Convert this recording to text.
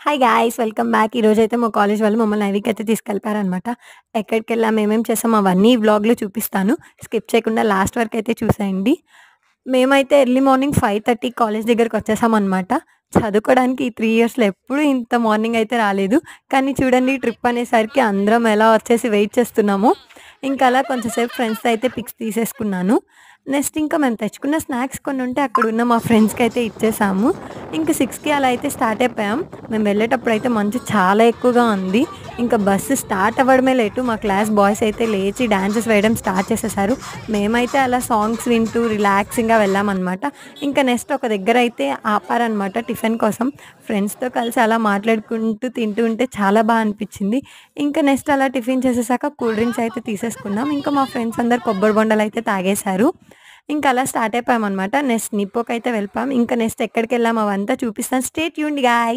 Hi guys! Welcome back. ఈరోజైతే మా college వాళ్ళు మమ్మల్ని ఐవీకైతే తీసుకెళ్ళిపోయారనమాట. ఎక్కడికెళ్ళాం, ఏమేం చేసాం అవన్నీ ఈ వ్లాగ్‌లో చూపిస్తాను. స్కిప్ చేయకుండా లాస్ట్ వరకైతే చూసేయండి. మేమైతే ఎర్లీ మార్నింగ్ 5:30 కాలేజ్ దగ్గరకొచ్చేసామనమాట. చదువుకోవడానికి ఈ 3 ఇయర్స్‌లో ఎప్పుడూ ఇంత మార్నింగ్ అయితే రాలేదు. కానీ చూడండి ట్రిప్ అనేసరికి అందరం ఎలా వచ్చేసి వెయిట్ చేస్తున్నామో. ఇంకలా కొంచెం సేపు ఫ్రెండ్స్‌తో అయితే పిక్స్ తీసేసుకున్నాను. నెక్స్ట్ ఇంకా మేము తెచ్చుకున్న స్నాక్స్ కొన్నుంటే అక్కడున్న మా ఫ్రెండ్స్‌కైతే ఇచ్చేసాము. ఇంక 6కి అలా అయితే స్టార్ట్ అయిపోయాం. మేము వెళ్ళేటప్పుడైతే మంచు చాలా ఎక్కువగా ఉంది. ఇంకా బస్సు స్టార్ట్ అవ్వడమే లేటు. మా క్లాస్ బాయ్స్ అయితే లేచి డాన్సెస్ వేయడం స్టార్ట్ చేసేసారు. మేమైతే అలా సాంగ్స్ వింటూ రిలాక్సింగ్‌గా వెళ్ళామనమాట. ఇంకా నెక్స్ట్ ఒక దగ్గరైతే ఆపారనమాట టిఫిన్ కోసం. ఫ్రెండ్స్‌తో కలిసి అలా మాట్లాడుకుంటూ తింటూ ఉంటే చాలా అనిపిచ్చింది. ఇంకా నెక్స్ట్ అలా టిఫిన్ చేసేసాక కూల్ డ్రింక్స్ అయితే తీసేసుకున్నాం. ఇంకా మా ఫ్రెండ్స్ అందరూ కొబ్బరి బొండాలైతే తాగేశారు. ఇంకా అలా స్టార్ట్ అయిపోయామనమాట. నెక్స్ట్ నిప్పోకైతే వెళ్ళిపోయాం. ఇంకా నెక్స్ట్ ఎక్కడికెళ్ళాం అవంతా చూపిస్తాను. Stay tuned guys.